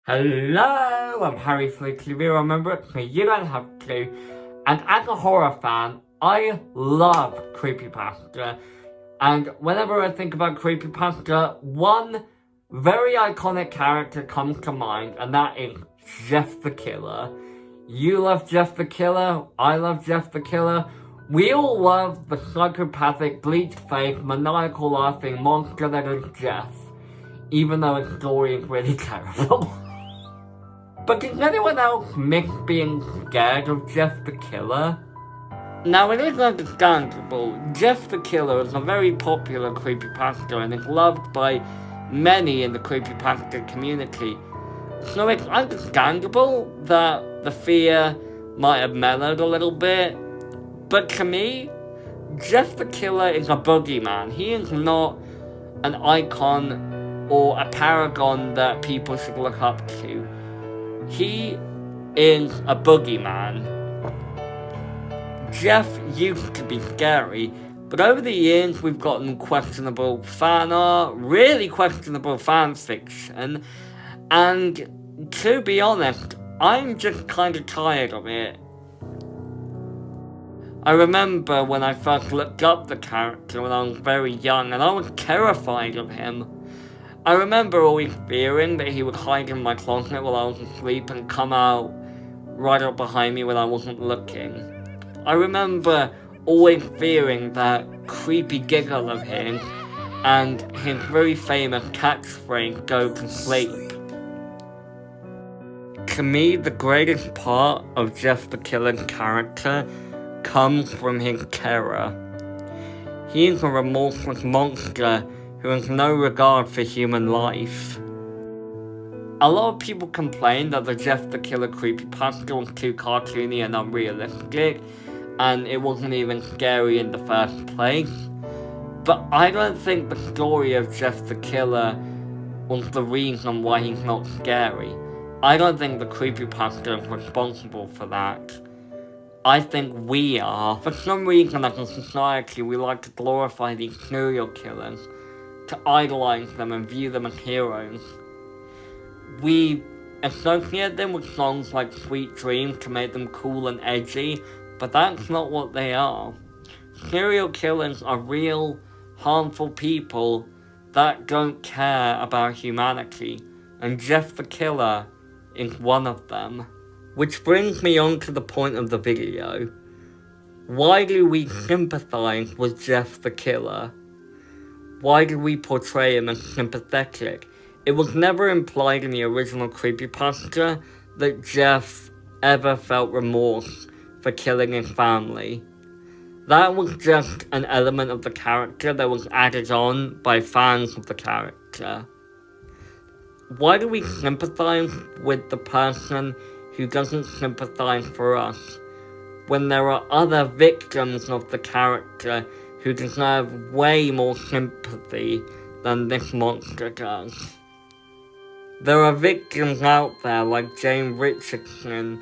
Hello, I'm Harry from the Clue. Remember, it's me, you don't have a clue. And as a horror fan, I love creepypasta. And whenever I think about creepypasta, one very iconic character comes to mind, and that is Jeff the Killer. You love Jeff the Killer, I love Jeff the Killer. We all love the psychopathic, bleached-faced, maniacal laughing monster that is Jeff, even though his story is really terrible. But did anyone else miss being scared of Jeff the Killer? Now, it is understandable. Jeff the Killer is a very popular creepypasta and is loved by many in the creepypasta community. So it's understandable that the fear might have mellowed a little bit. But to me, Jeff the Killer is a boogeyman. He is not an icon or a paragon that people should look up to. He is a boogeyman. Jeff used to be scary, but over the years we've gotten questionable fan art, really questionable fan fiction, and to be honest, I'm just kind of tired of it. I remember when I first looked up the character when I was very young, and I was terrified of him. I remember always fearing that he would hide in my closet while I was asleep and come out right up behind me when I wasn't looking. I remember always fearing that creepy giggle of his and his very famous catchphrase, "Go to sleep." To me, the greatest part of Jeff the Killer's character comes from his terror. He is a remorseless monster who has no regard for human life. A lot of people complain that the Jeff the Killer creepypasta was too cartoony and unrealistic, and it wasn't even scary in the first place. But I don't think the story of Jeff the Killer was the reason why he's not scary. I don't think the creepypasta is responsible for that. I think we are. For some reason as a society we like to glorify these serial killers, to idolize them and view them as heroes. We associate them with songs like Sweet Dreams to make them cool and edgy, but that's not what they are. Serial killers are real, harmful people that don't care about humanity, and Jeff the Killer is one of them. Which brings me on to the point of the video. Why do we sympathize with Jeff the Killer? Why did we portray him as sympathetic? It was never implied in the original creepypasta that Jeff ever felt remorse for killing his family. That was just an element of the character that was added on by fans of the character. Why do we sympathize with the person who doesn't sympathize for us, when there are other victims of the character who deserve way more sympathy than this monster does? There are victims out there like Jane Richardson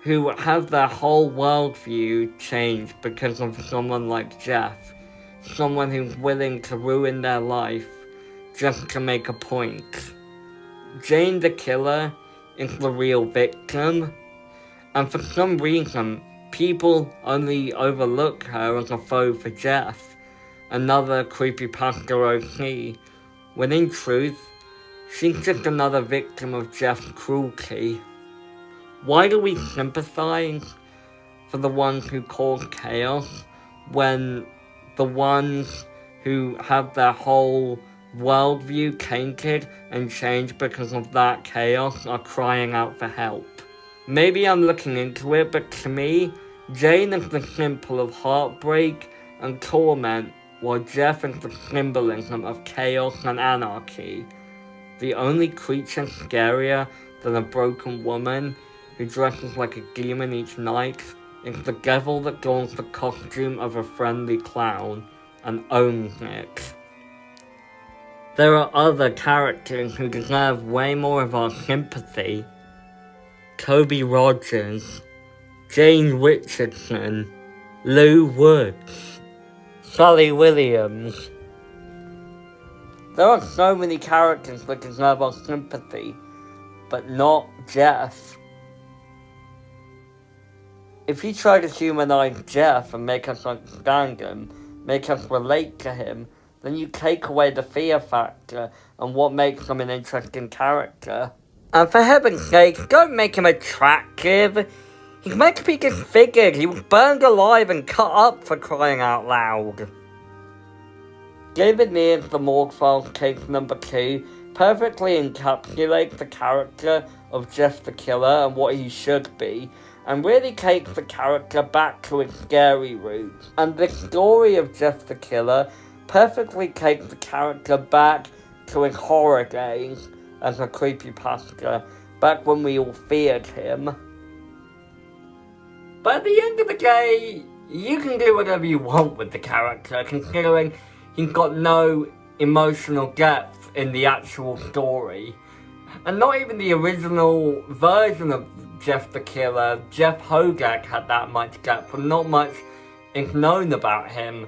who have their whole worldview changed because of someone like Jeff, someone who's willing to ruin their life just to make a point. Jane the Killer is the real victim, and for some reason, people only overlook her as a foe for Jeff, another creepypasta OC, when in truth, she's just another victim of Jeff's cruelty. Why do we sympathize for the ones who cause chaos when the ones who have their whole worldview tainted and changed because of that chaos are crying out for help? Maybe I'm looking into it, but to me, Jane is the symbol of heartbreak and torment, while Jeff is the symbolism of chaos and anarchy. The only creature scarier than a broken woman who dresses like a demon each night is the devil that dons the costume of a friendly clown and owns it. There are other characters who deserve way more of our sympathy. Toby Rogers, Jane Richardson, Lou Woods, Sally Williams. There are so many characters that deserve our sympathy, but not Jeff. If you try to humanize Jeff and make us understand him, make us relate to him, then you take away the fear factor and what makes him an interesting character. And for heaven's sake, don't make him attractive. He's meant to be disfigured. He was burned alive and cut up, for crying out loud. David Mears' The Morgue Files case number 2 perfectly encapsulates the character of Jeff the Killer and what he should be, and really takes the character back to its scary roots. And the story of Jeff the Killer perfectly takes the character back to his horror days as a creepypasta, back when we all feared him. But at the end of the day, you can do whatever you want with the character, considering he's got no emotional depth in the actual story. And not even the original version of Jeff the Killer, Jeff Hodak, had that much depth, and not much is known about him.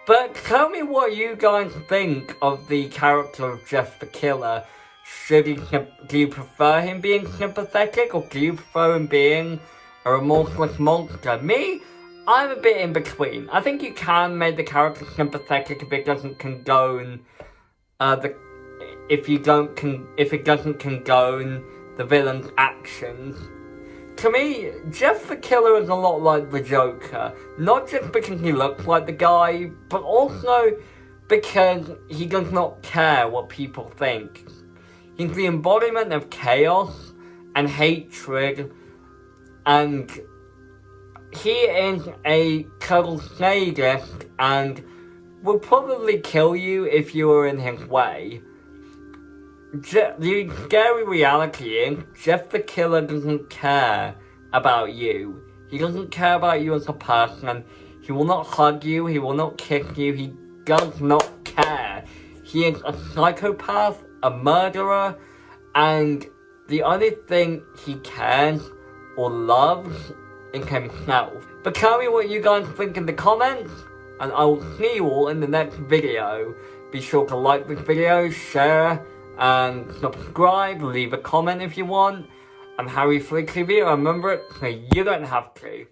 But tell me what you guys think of the character of Jeff the Killer. Do you prefer him being sympathetic, or do you prefer him being a remorseless monster? Me, I'm a bit in between. I think you can make the character sympathetic if it doesn't condone if it doesn't condone the villain's actions. To me, Jeff the Killer is a lot like the Joker, not just because he looks like the guy, but also because he does not care what people think. He's the embodiment of chaos and hatred, and he is a total sadist and would probably kill you if you were in his way. The scary reality is, Jeff the Killer doesn't care about you. He doesn't care about you as a person. He will not hug you, he will not kiss you, he does not care. He is a psychopath, a murderer, and the only thing he cares or loves is himself. But tell me what you guys think in the comments, and I will see you all in the next video. Be sure to like this video, share, and subscribe, leave a comment if you want. I'm Harry for TV, remember it, so you don't have to.